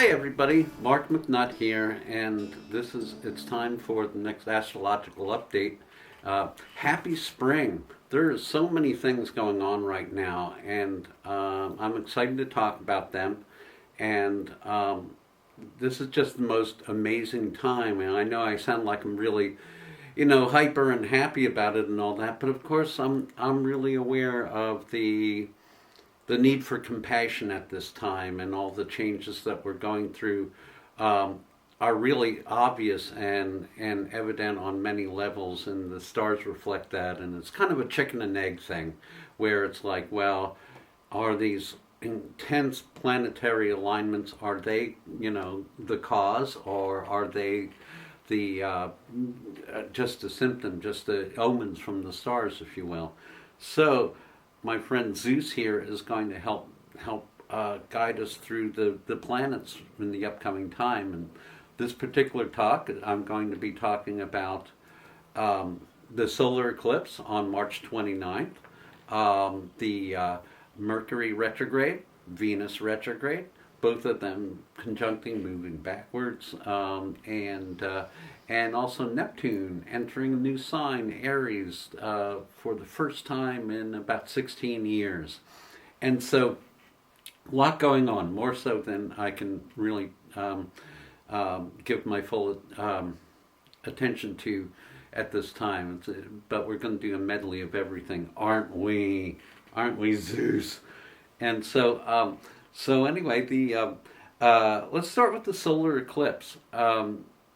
Hi everybody, Mark McNutt here, and it's time for the next astrological update. Happy spring. There are so many things going on right now, and I'm excited to talk about them. And this is just the most amazing time, and I know I sound like I'm really, hyper and happy about it and all that, but of course I'm really aware of the need for compassion at this time, and all the changes that we're going through are really obvious and evident on many levels, and the stars reflect that. And it's kind of a chicken and egg thing, where it's like, well, are these intense planetary alignments, are they, the cause, or are they the just a symptom, just the omens from the stars, if you will? So my friend Zeus here is going to help guide us through the planets in the upcoming time. And this particular talk, I'm going to be talking about the solar eclipse on March 29th, the Mercury retrograde, Venus retrograde, both of them conjuncting, moving backwards, and also Neptune entering a new sign, Aries, for the first time in about 16 years. And so, a lot going on, more so than I can really give my full attention to at this time. But we're going to do a medley of everything, aren't we? Aren't we, Zeus? And so anyway, let's start with the solar eclipse,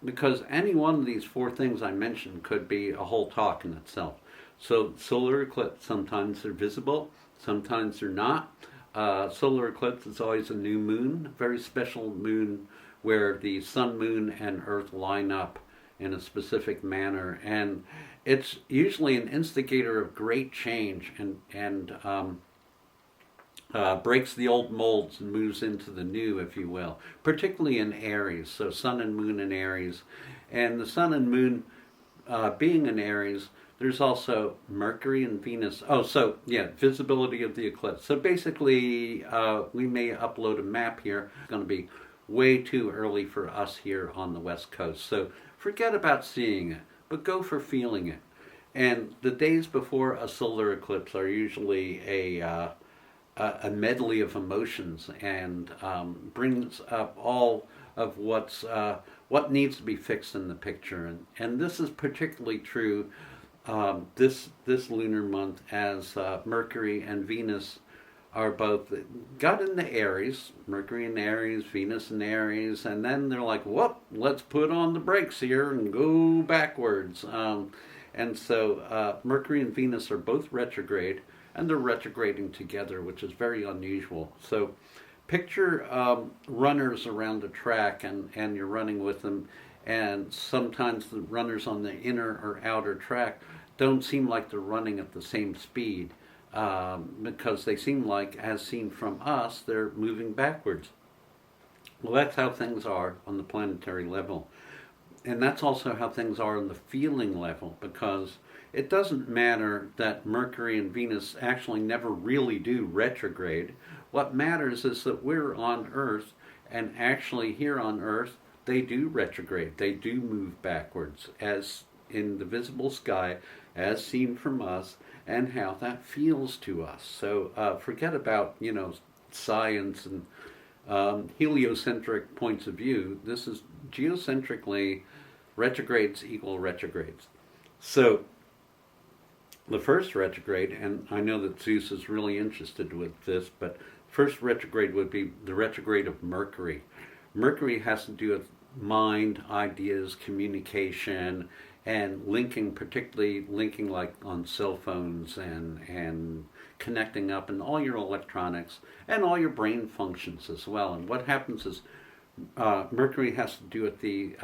because any one of these four things I mentioned could be a whole talk in itself. So solar eclipse, sometimes they're visible, sometimes they're not. Solar eclipse is always a new moon, a very special moon where the sun, moon, and earth line up in a specific manner, and it's usually an instigator of great change, and breaks the old molds and moves into the new, if you will, particularly in Aries. So sun and moon in Aries. And the sun and moon being in Aries, there's also Mercury and Venus. Oh, so yeah, visibility of the eclipse. So basically, we may upload a map here. It's going to be way too early for us here on the West Coast. So forget about seeing it, but go for feeling it. And the days before a solar eclipse are usually a medley of emotions, and brings up all of what needs to be fixed in the picture. And this is particularly true this lunar month, as Mercury and Venus are both got into Aries, Mercury in Aries, Venus in Aries, and then they're like, whoop, let's put on the brakes here and go backwards. And so Mercury and Venus are both retrograde, and they're retrograding together, which is very unusual. So picture runners around a track, and you're running with them, and sometimes the runners on the inner or outer track don't seem like they're running at the same speed, because they seem like, as seen from us, they're moving backwards. Well, that's how things are on the planetary level. And that's also how things are on the feeling level, because it doesn't matter that Mercury and Venus actually never really do retrograde. What matters is that we're on Earth, and actually here on Earth, they do retrograde. They do move backwards, as in the visible sky, as seen from us, and how that feels to us. So forget about, science and heliocentric points of view. This is geocentrically, retrogrades equal retrogrades. So the first retrograde, and I know that Zeus is really interested with this, but first retrograde would be the retrograde of Mercury. Mercury has to do with mind, ideas, communication, and linking, particularly linking like on cell phones, and connecting up, and all your electronics and all your brain functions as well. And what happens is Mercury has to do with the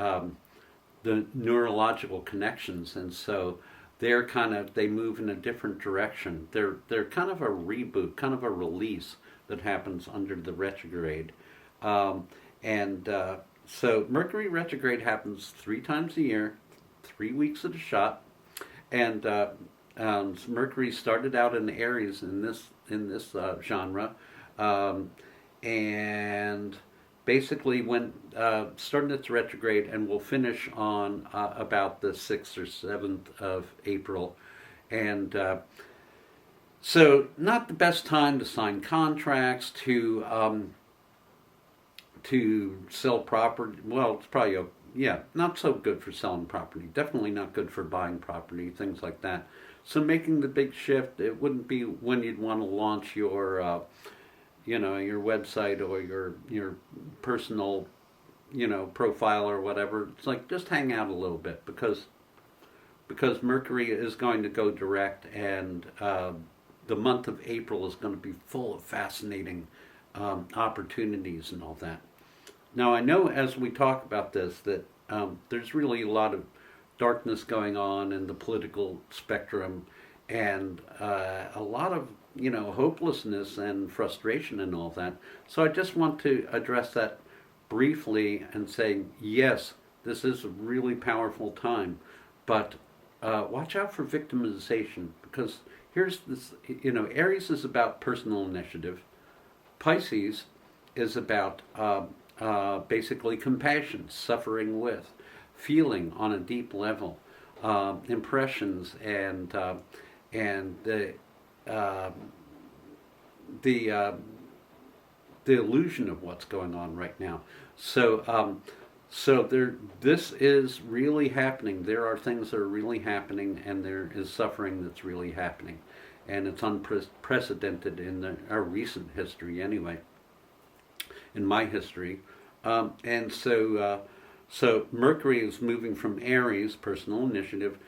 neurological connections, and so they move in a different direction. They're kind of a reboot, kind of a release that happens under the retrograde. So Mercury retrograde happens 3 times a year, 3 weeks at a shot, and Mercury started out in Aries in this genre, and basically when starting its retrograde and will finish on about the 6th or 7th of April. And so not the best time to sign contracts, to sell property. Well, it's probably not so good for selling property. Definitely not good for buying property, things like that. So making the big shift, it wouldn't be when you'd want to launch your your website or your personal profile or whatever. It's like just hang out a little bit because Mercury is going to go direct, and the month of April is going to be full of fascinating opportunities and all that. Now, I know as we talk about this that there's really a lot of darkness going on in the political spectrum, and a lot of hopelessness and frustration and all that. So I just want to address that briefly and say, yes, this is a really powerful time, but watch out for victimization, because here's this, Aries is about personal initiative. Pisces is about basically compassion, suffering with, feeling on a deep level, impressions, and the illusion of what's going on right now. So this is really happening. There are things that are really happening, and there is suffering that's really happening, and it's unprecedented in our recent history, anyway. In my history, and so Mercury is moving from Aries, personal initiative,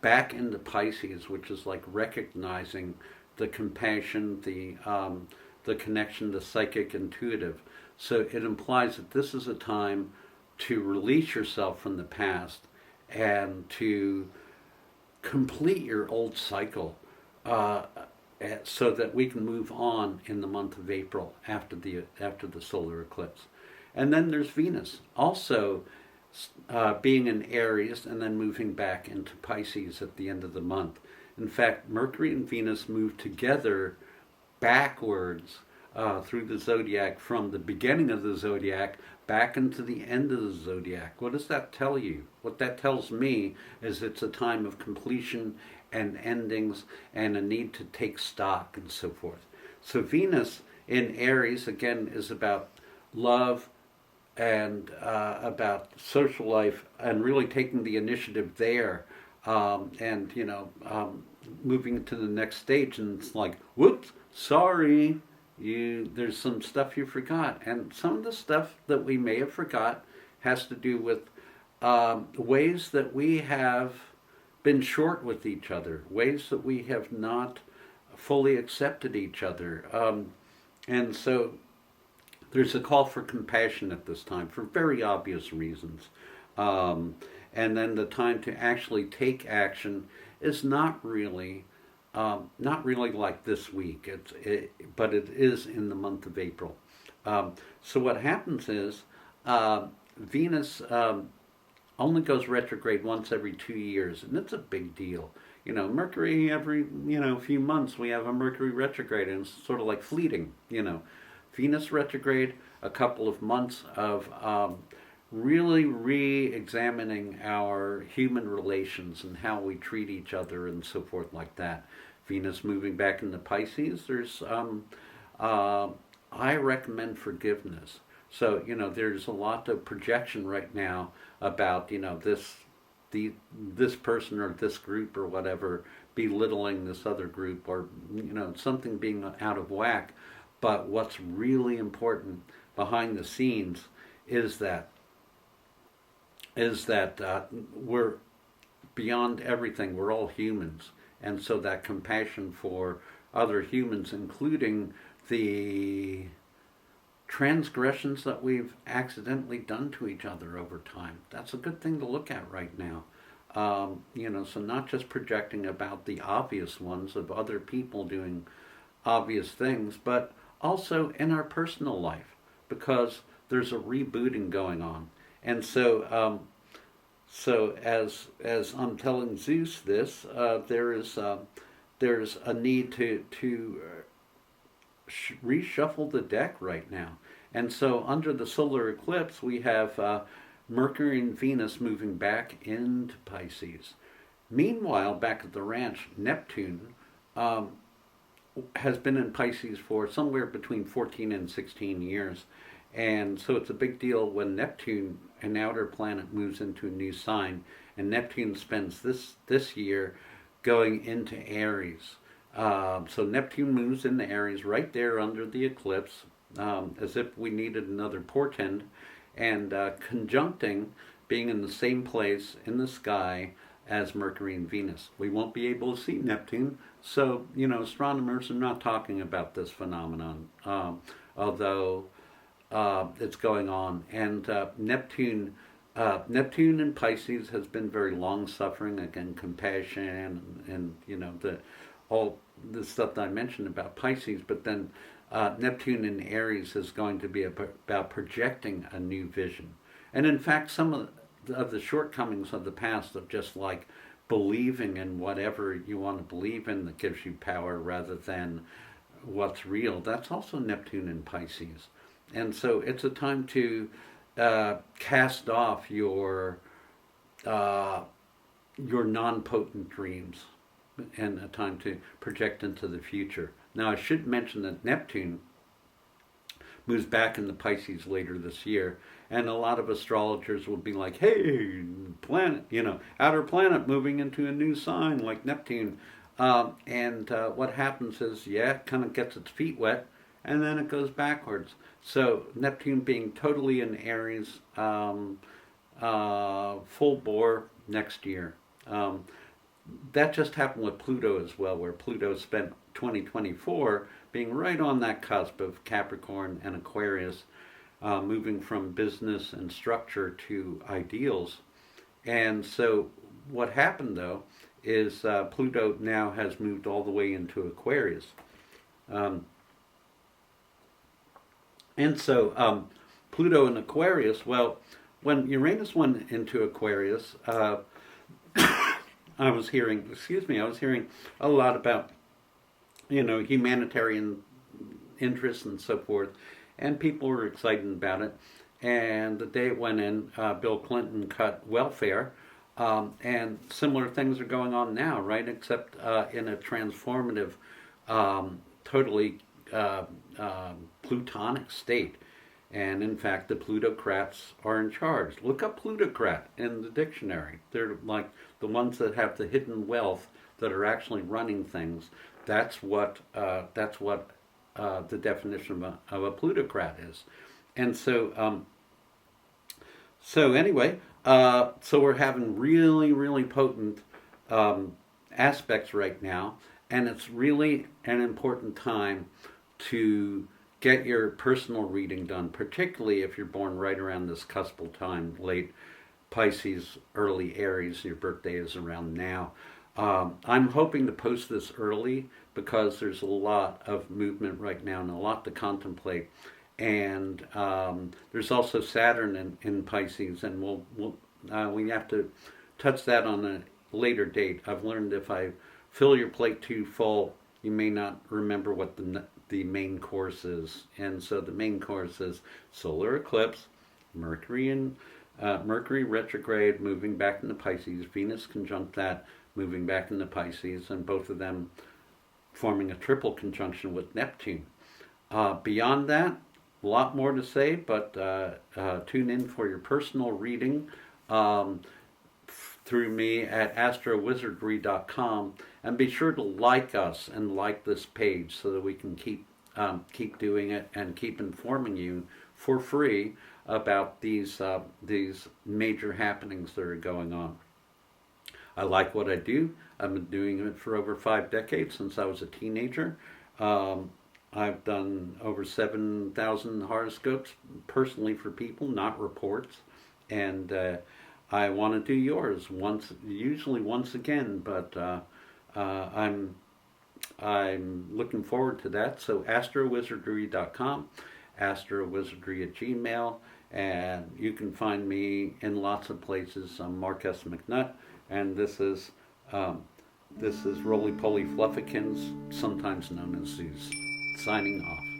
back into Pisces, which is like recognizing the compassion, the connection, the psychic, intuitive. So it implies that this is a time to release yourself from the past and to complete your old cycle, so that we can move on in the month of April after the solar eclipse. And then there's Venus, also being in Aries and then moving back into Pisces at the end of the month. In fact, Mercury and Venus move together backwards through the zodiac, from the beginning of the zodiac back into the end of the zodiac. What does that tell you? What that tells me is it's a time of completion and endings and a need to take stock and so forth. So Venus in Aries, again, is about love and about social life, and really taking the initiative there, and moving to the next stage. And it's like, whoops, sorry, there's some stuff you forgot. And some of the stuff that we may have forgot has to do with ways that we have been short with each other, ways that we have not fully accepted each other. And so there's a call for compassion at this time for very obvious reasons. And then the time to actually take action is not really like this week. But it is in the month of April. So what happens is Venus only goes retrograde once every 2 years, and it's a big deal. Mercury, every few months we have a Mercury retrograde, and it's sort of like fleeting. Venus retrograde, a couple of months of really re-examining our human relations and how we treat each other and so forth like that. Venus moving back into Pisces, there's I recommend forgiveness. So there's a lot of projection right now about this person or this group or whatever belittling this other group, or something being out of whack. But what's really important behind the scenes is that we're beyond everything. We're all humans, and so that compassion for other humans, including the transgressions that we've accidentally done to each other over time, that's a good thing to look at right now. So not just projecting about the obvious ones of other people doing obvious things, but also in our personal life, because there's a rebooting going on. And so as I'm telling Zeus this, there's a need to reshuffle the deck right now. And so under the solar eclipse, we have Mercury and Venus moving back into Pisces. Meanwhile, back at the ranch, Neptune has been in Pisces for somewhere between 14 and 16 years. And so it's a big deal when Neptune, an outer planet, moves into a new sign. And Neptune spends this year going into Aries. So Neptune moves into Aries right there under the eclipse, as if we needed another portend, and conjuncting, being in the same place in the sky as Mercury and Venus. We won't be able to see Neptune, so astronomers are not talking about this phenomenon, although it's going on. And Neptune in Pisces has been very long-suffering, again, compassion, and all the stuff that I mentioned about Pisces. But then Neptune in Aries is going to be about projecting a new vision. And in fact, some of the shortcomings of the past of just like believing in whatever you want to believe in that gives you power rather than what's real, that's also Neptune in Pisces. And so it's a time to cast off your non-potent dreams, and a time to project into the future. Now, I should mention that Neptune moves back into Pisces later this year, and a lot of astrologers will be like, hey, planet, outer planet moving into a new sign like Neptune. And what happens is, it kind of gets its feet wet, and then it goes backwards. So Neptune being totally in Aries, full bore next year. That just happened with Pluto as well, where Pluto spent 2024 being right on that cusp of Capricorn and Aquarius, moving from business and structure to ideals. And so what happened, though, is Pluto now has moved all the way into Aquarius. And so Pluto in Aquarius, well, when Uranus went into Aquarius, I was hearing a lot about, humanitarian interests and so forth, and people were excited about it. And the day it went in, Bill Clinton cut welfare, and similar things are going on now, right? Except in a transformative, totally plutonic state. And in fact, the plutocrats are in charge. Look up plutocrat in the dictionary. They're like the ones that have the hidden wealth that are actually running things. That's what the definition of a plutocrat is. And so, anyway, so we're having really, really potent aspects right now, and it's really an important time to get your personal reading done, particularly if you're born right around this cuspal time, late Pisces, early Aries. Your birthday is around now. I'm hoping to post this early because there's a lot of movement right now and a lot to contemplate. And there's also Saturn in Pisces, and we have to touch that on a later date. I've learned if I fill your plate too full, you may not remember what the main course is. And so the main course is Solar Eclipse, Mercury Retrograde, moving back into Pisces, Venus conjunct that, moving back into Pisces, and both of them forming a triple conjunction with Neptune. Beyond that, a lot more to say, but tune in for your personal reading through me at astrowizardry.com, and be sure to like us and like this page so that we can keep doing it and keep informing you for free about these major happenings that are going on. I like what I do. I've been doing it for over 5 decades, since I was a teenager. I've done over 7,000 horoscopes personally for people, not reports. And I want to do yours usually once again, but I'm looking forward to that. So astrowizardry.com, astrowizardry@gmail, and you can find me in lots of places. I'm Mark S. McNutt, and this is Roly Poly Fluffykins, sometimes known as Zeus, signing off.